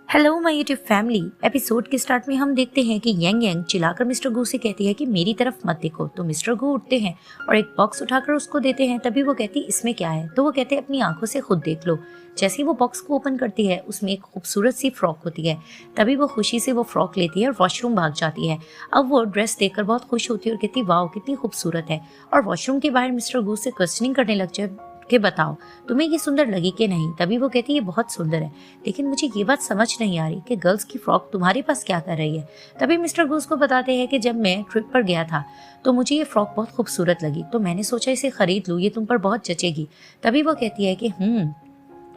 Hello my YouTube family. Episode के start में हम देखते हैं कि यांग यांग चिल्लाकर मिस्टर गू से कहती है कि मेरी तरफ मत देखो। तो मिस्टर गू उठते हैं और एक बॉक्स उठाकर उसको देते हैं। तभी वो कहती इसमें क्या है, तो वो कहते हैं अपनी आंखों से खुद देख लो। जैसे ही वो बॉक्स को ओपन करती है उसमें एक खूबसूरत सी फ्रॉक होती है। तभी वो खुशी से वो फ्रॉक लेती है और वॉशरूम भाग जाती है। अब वो ड्रेस देखकर बहुत खुश होती है और कहती वाह कितनी खूबसूरत है। और वॉशरूम के बाहर मिस्टर गू से क्वेश्चनिंग करने लग जाए कि बताओ तुम्हें ये सुंदर लगी कि नहीं। तभी वो कहती है ये बहुत सुंदर है, लेकिन मुझे ये बात समझ नहीं आ रही कि गर्ल्स की फ्रॉक तुम्हारे पास क्या कर रही है। तभी मिस्टर गूस को बताते हैं कि जब मैं ट्रिप पर गया था तो मुझे ये फ्रॉक बहुत खूबसूरत लगी, तो मैंने सोचा इसे खरीद लूँ, ये तुम पर बहुत जचेगी। तभी वो कहती है कि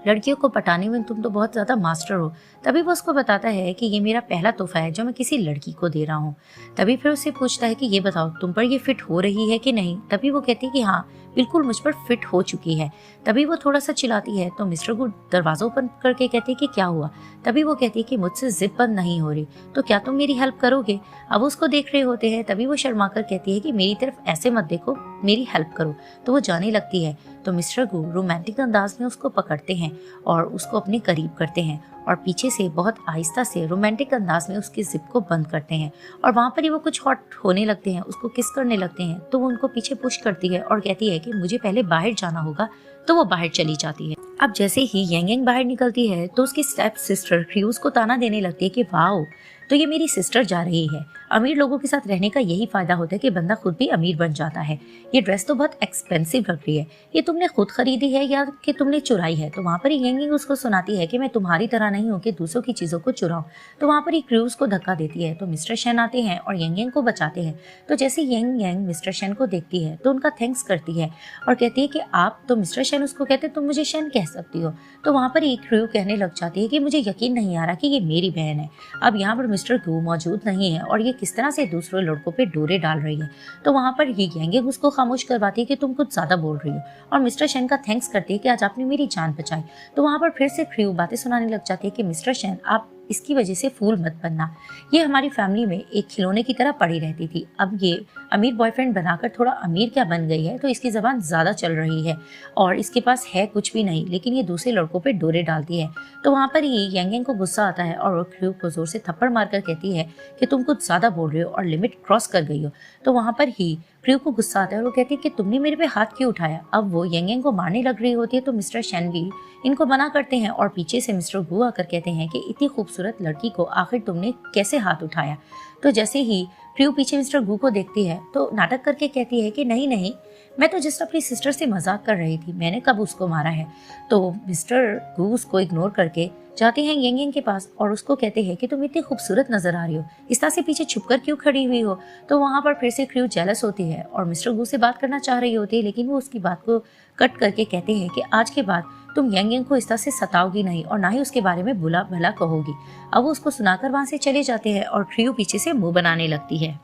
लड़कियों को पटाने में तुम तो बहुत ज़्यादा मास्टर हो। तभी वो उसको बताता है कि ये मेरा पहला तोहफा है जो मैं किसी लड़की को दे रहा हूँ। तभी फिर उससे पूछता है कि ये बताओ तुम पर ये फिट हो रही है कि नहीं। तभी वो कहती है कि हाँ बिल्कुल मुझ पर फिट हो चुकी है। तभी वो थोड़ा सा चिल्लाती है तो मिस्टर गुड दरवाजा ओपन करके कहती है कि क्या हुआ। तभी वो कहती है कि मुझसे जिप बंद नहीं हो रही, तो क्या तुम मेरी हेल्प करोगे। अब उसको देख रहे होते हैं। तभी वो शर्मा कर कहती है कि मेरी तरफ ऐसे मत देखो, मेरी हेल्प करो। तो वो जाने लगती है तो मिस्टर गू रोमांटिक अंदाज में उसको पकड़ते हैं और उसको अपने करीब करते हैं और पीछे से बहुत आहिस्ता से रोमांटिक अंदाज में उसकी जिप को बंद करते हैं। और वहाँ पर ही वो कुछ हॉट होने लगते हैं, उसको किस करने लगते हैं। तो वो उनको पीछे पुश करती है और कहती है कि मुझे पहले बाहर जाना होगा। तो वो बाहर चली जाती है। अब जैसे ही यांग यांग बाहर निकलती है तो उसकी स्टेप सिस्टर ख्यूज को ताना देने लगती है कि वाओ तो ये मेरी सिस्टर जा रही है। अमीर लोगों के साथ रहने का यही फायदा होता है कि बंदा खुद भी अमीर बन जाता है। ये ड्रेस तो बहुत एक्सपेंसिव लग रही है, ये तुमने खुद खरीदी है या कि तुमने चुराई है। तो वहाँ पर ही यांग यांग उसको सुनाती है कि मैं तुम्हारी तरह नहीं हूँ कि दूसरों की चीज़ों को चुराऊं। तो वहाँ पर ही क्रूज को धक्का देती है तो मिस्टर शेन आते हैं और यांग यांग को बचाते हैं। तो जैसे यांग यांग मिस्टर शेन को देखती है तो उनका थैंक्स करती है और कहती है कि आप तो मिस्टर शेन उसको कहते तुम मुझे शेन कह सकती हो। तो वहाँ पर ही क्रू कहने लग जाती है कि मुझे यकीन नहीं आ रहा कि ये मेरी बहन है। अब यहाँ पर मिस्टर गू मौजूद नहीं है और ये किस तरह से दूसरे लड़कों पे डोरे डाल रही है। तो वहाँ पर ये यांग यांग उसको खामोश करवाती है कि तुम कुछ ज्यादा बोल रही हो और मिस्टर शेन का थैंक्स करती है कि आज आपने मेरी जान बचाई। तो वहाँ पर फिर से क्रू बातें सुनाने लग जाती है कि मिस्टर शेन आप इसकी वजह से फूल मत बनना, ये हमारी फैमिली में एक खिलौने की तरह पड़ी रहती थी। अब ये अमीर बॉयफ्रेंड बनाकर थोड़ा अमीर क्या बन गई है, तो इसकी जबान ज़्यादा चल रही है और इसके पास है कुछ भी नहीं, लेकिन ये दूसरे लड़कों पे डोरे डालती है। तो वहाँ पर ही यांग यांग को गुस्सा आता है और वो क्रू को जोर से थप्पड़ मारकर कहती है कि तुम कुछ ज़्यादा बोल रहे हो और लिमिट क्रॉस कर गई हो। तो वहाँ पर ही क्रू को गुस्सा आता है और वो कहती है कि तुमने मेरे पे हाथ क्यों उठाया। अब वो यांग यांग को मारने लग रही होती है तो मिस्टर शेन भी इनको मना करते हैं और पीछे से मिस्टर गू आकर कहते हैं कि इतनी खूबसूरत लड़की को आखिर तुमने कैसे हाथ उठाया। तो जैसे ही क्रू पीछे मिस्टर गू को देखती है तो नाटक करके कहती है कि नहीं नहीं, मैं तो जस्ट अपनी सिस्टर से मजाक कर रही थी, मैंने कब उसको मारा है। तो मिस्टर गू उसको इग्नोर करके जाते हैं यांग यांग के पास और उसको कहते हैं कि तुम इतनी खूबसूरत नजर आ रही हो, इस तरह से पीछे छुपकर क्यों खड़ी हुई हो। तो वहाँ पर फिर से क्रू जेलस होती है और मिस्टर गू से बात करना चाह रही होती है, लेकिन वो उसकी बात को कट करके कहते हैं कि आज के बाद तुम यांग यांग को इस तरह से सताओगी नहीं और ना ही उसके बारे में बुला भला कहोगी। अब वो उसको सुनाकर वहाँ से चले जाते हैं और क्रू पीछे से मुंह बनाने लगती है।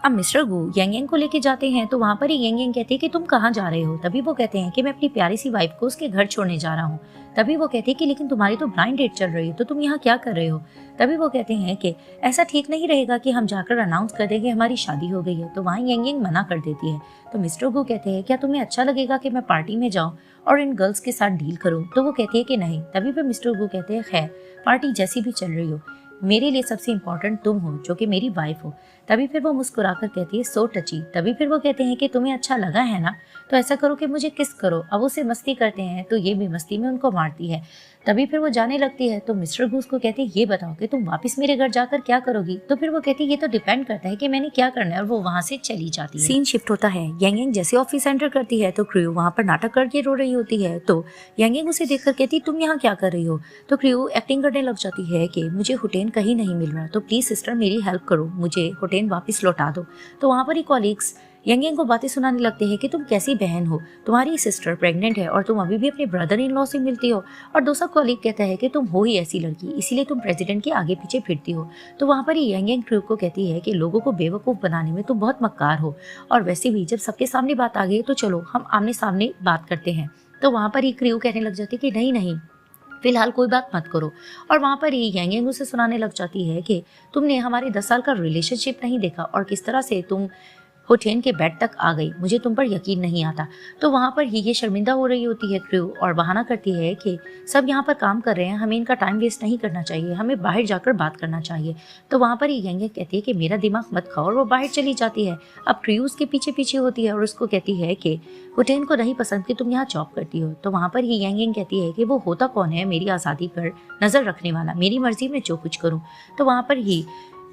अब मिस्टर गू यांग यांग को लेके जाते हैं तो वहाँ पर ही यांग यांग कहती है कि तुम कहाँ जा रहे हो। तभी वो कहते हैं कि मैं अपनी प्यारी सी वाइफ को उसके घर छोड़ने जा रहा हूँ। तभी वो कहती है कि लेकिन तुम्हारी तो ब्लाइंड डेट चल रही है, तो तुम यहाँ क्या कर रहे हो। तभी वो कहते हैं कि ऐसा ठीक नहीं रहेगा कि हम जाकर अनाउंस कर दें कि हमारी शादी हो गई है। तो वहाँ यांग यांग मना कर देती है। तो मिस्टर गू कहते हैं क्या तुम्हें अच्छा लगेगा कि मैं पार्टी में जाऊँ और इन गर्ल्स के साथ डील करूँ। तो वो कहती है कि नहीं। तभी फिर मिस्टर गू कहते हैं खैर पार्टी जैसी भी चल रही हो, मेरे लिए सबसे इम्पोर्टेंट तुम हो जो कि मेरी वाइफ हो। तभी फिर वो मुस्कुराकर कहती है सो टची। तभी फिर वो कहते हैं कि तुम्हें अच्छा लगा है ना, तो ऐसा करो कि मुझे किस करो। अब उसे मस्ती करते हैं तो ये भी मस्ती में उनको मारती है। तभी फिर वो जाने लगती है तो मिस्टर गूस को कहते हैं ये बताओ कि तुम वापस मेरे घर जाकर क्या करोगी। तो फिर वो कहती है ये तो डिपेंड करता है कि मैंने क्या करना है, और वो वहाँ से चली जाती है। सीन शिफ्ट होता है। यांग यांग जैसे ऑफिस एंटर करती है तो क्रू वहाँ पर नाटक करके रो रही होती है। तो यांग यांग उसे देखकर कहती है तुम यहाँ क्या कर रही हो। तो क्रू एक्टिंग करने लग जाती है कि मुझे हुटेन कहीं नहीं मिल रहा, तो प्लीज सिस्टर मेरी हेल्प करो, मुझे हुटेन वापस लौटा दो। तो वहाँ पर ही कॉलीग्स यांग यांग को बातें सुनाने लगते हैं कि तुम कैसी बहन हो, तुम्हारी सिस्टर प्रेग्नेंट है और तुम अभी भी अपने ब्रदर इन लॉ से मिलती हो। और दूसरा कॉलीग कहता है कि तुम हो ही ऐसी लड़की, इसीलिए तुम प्रेसिडेंट के आगे पीछे फिरती हो। तो वहाँ पर ही यांग यांग क्रू को कहती है कि लोगों को बेवकूफ़ बनाने में तुम बहुत मक्कार हो, और वैसे भी जब सबके सामने बात आ गई तो चलो हम आमने सामने बात करते हैं। तो वहाँ पर ही क्रू कहने लग जाती है कि नहीं नहीं फिलहाल कोई बात मत करो। और वहाँ पर ही यांग यांग उसे सुनाने लग जाती है कि तुमने हमारे 10 साल का रिलेशनशिप नहीं देखा और किस तरह से तुम होटेन के बेड तक आ गई, मुझे तुम पर यकीन नहीं आता। तो वहाँ पर ही ये शर्मिंदा हो रही होती है क्रू और बहाना करती है कि सब यहाँ पर काम कर रहे हैं, हमें इनका टाइम वेस्ट नहीं करना चाहिए, हमें बाहर जाकर बात करना चाहिए। तो वहाँ पर ही यंग यंग कहती है कि मेरा दिमाग मत खाओ और वो बाहर चली जाती है। अब क्रू उसके पीछे पीछे होती है और उसको कहती है कि होटेन को नहीं पसंद कि तुम यहाँ जॉब करती हो। तो वहाँ पर ही यंग यंग कहती है कि वो होता कौन है मेरी आज़ादी पर नज़र रखने वाला, मेरी मर्जी में जो कुछ करूँ। तो वहाँ पर ही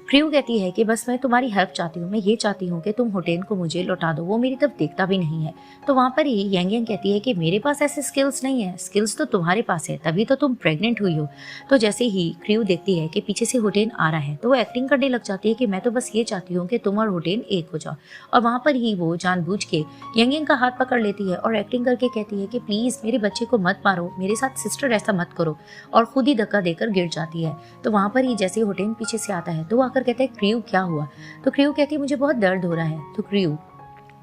क्रू कहती है कि बस मैं तुम्हारी हेल्प चाहती हूँ, मैं ये चाहती हूँ कि तुम होटेन को मुझे लौटा दो, वो मेरी तरफ देखता भी नहीं है। तो वहाँ पर ही यंग यंग कहती है कि मेरे पास ऐसे स्किल्स नहीं है, स्किल्स तो तुम्हारे पास है, तभी तो तुम प्रेग्नेंट हुई हो। तो जैसे ही क्रू देखती है कि पीछे से होटेन आ रहा है तो वो एक्टिंग करने लग जाती है कि मैं तो बस ये चाहती हूँ कि तुम और होटेन एक हो जाओ। और वहाँ पर ही वो जानबूझ के यंग यंग का हाथ पकड़ लेती है और एक्टिंग करके कहती है कि प्लीज़ मेरे बच्चे को मत मारो, मेरे साथ सिस्टर ऐसा मत करो, और खुद ही धक्का देकर गिर जाती है। तो वहाँ पर ही जैसे होटेन पीछे से आता है तो वो आकर कहता है क्रू क्या हुआ। तो क्रू कहती है मुझे बहुत दर्द हो रहा है। तो क्रू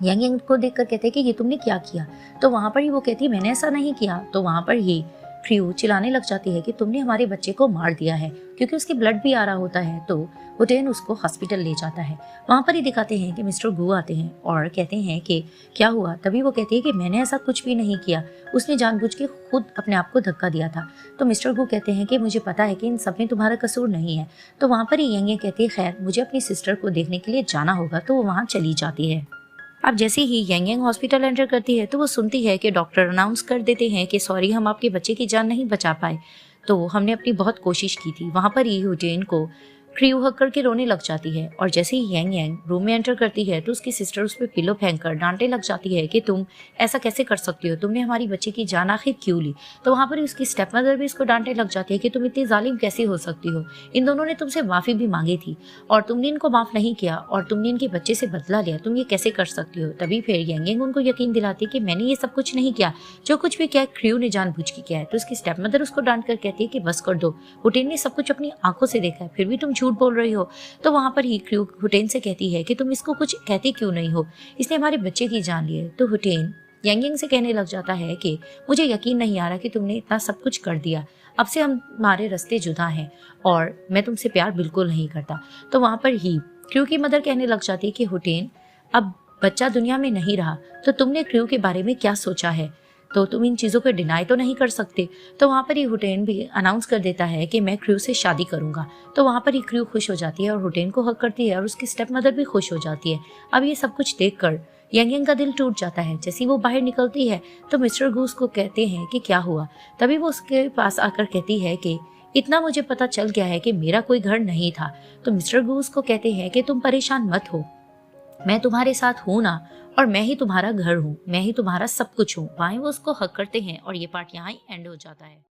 यंग यंग को देखकर कहते हैं कि ये तुमने क्या किया। तो वहाँ पर ही वो कहती है मैंने ऐसा नहीं किया। तो वहाँ पर ही क्रू चिल्लाने लग जाती है कि तुमने हमारे बच्चे को मार दिया है, क्योंकि उसके ब्लड भी आ रहा होता है। तो होटेन उसको हॉस्पिटल ले जाता है। वहाँ पर ही दिखाते हैं कि मिस्टर गू आते हैं और कहते हैं कि क्या हुआ। तभी वो कहती है कि मैंने ऐसा कुछ भी नहीं किया, उसने जानबूझ के खुद अपने आप को धक्का दिया था। तो मिस्टर गू कहते हैं कि मुझे पता है कि इन सब में तुम्हारा कसूर नहीं है। तो वहाँ पर ही यंग कहती है खैर मुझे अपनी सिस्टर को देखने के लिए जाना होगा। तो वो वहाँ चली जाती है। अब जैसे ही यंग यंग हॉस्पिटल एंटर करती है तो वो सुनती है कि डॉक्टर अनाउंस कर देते हैं कि सॉरी हम आपके बच्चे की जान नहीं बचा पाए, तो हमने अपनी बहुत कोशिश की थी। वहाँ पर ही होटेन को क्रू हक करके रोने लग जाती है और जैसे ही यंग यंग रूम में एंटर करती है तो उसकी सिस्टर उस पर पिलो फेंक कर डांटने लग जाती है कि तुम ऐसा कैसे कर सकती हो, तुमने हमारी बच्चे की जान आखिर क्यों ली। तो वहाँ पर उसकी स्टेप मदर भी उसको डांटने लग जाती है कि तुम इतनी जालिम कैसे हो सकती हो, इन दोनों ने तुमसे माफ़ी भी मांगी थी और तुमने इनको माफ़ नहीं किया और तुमने इनके बच्चे से बदला लिया, तुम ये कैसे कर सकती हो। तभी फिर यंग यंग उनको यकीन दिलाती है कि मैंने ये सब कुछ नहीं किया, जो कुछ भी किया क्रू ने जानबूझ के किया है। तो उसकी स्टेप मदर उसको डांट कर कहती है कि बस कर दो, होटेन ने सब कुछ अपनी आंखों से देखा है, फिर भी तुम झूठ बोल रही हो। तो वहाँ पर ही क्रू होटेन से कहती है कि तुम इसको कुछ कहते क्यों नहीं हो, इसने हमारे बच्चे की जान ली है। तो होटेन यंग यंग से कहने लग जाता है कि मुझे यकीन नहीं आ रहा कि तुमने इतना सब कुछ कर दिया, अब से हमारे रास्ते जुदा हैं और मैं तुमसे प्यार बिल्कुल नहीं करता। तो वहाँ पर ही क्रू की मदर कहने लग जाती है कि होटेन अब बच्चा दुनिया में नहीं रहा तो तुमने क्रू के बारे में क्या सोचा है, तो तुम इन चीज़ों को डिनाई तो नहीं कर सकते। तो वहाँ पर ही होटेन भी अनाउंस कर देता है कि मैं क्रू से शादी करूंगा। तो वहाँ पर ही क्रू खुश हो जाती है और होटेन को हक करती है और उसकी स्टेप मदर भी खुश हो जाती है। अब ये सब कुछ देखकर यंग यंग का दिल टूट जाता है। जैसे वो बाहर निकलती है तो मिस्टर गूस को कहते हैं कि क्या हुआ। तभी वो उसके पास आकर कहती है कि इतना मुझे पता चल गया है कि मेरा कोई घर नहीं था। तो मिस्टर गूस को कहते हैं कि तुम परेशान मत हो, मैं तुम्हारे साथ हूँ ना, और मैं ही तुम्हारा घर हूँ, मैं ही तुम्हारा सब कुछ हूँ। वहीं वो उसको हक करते हैं और ये पार्ट यहाँ ही एंड हो जाता है।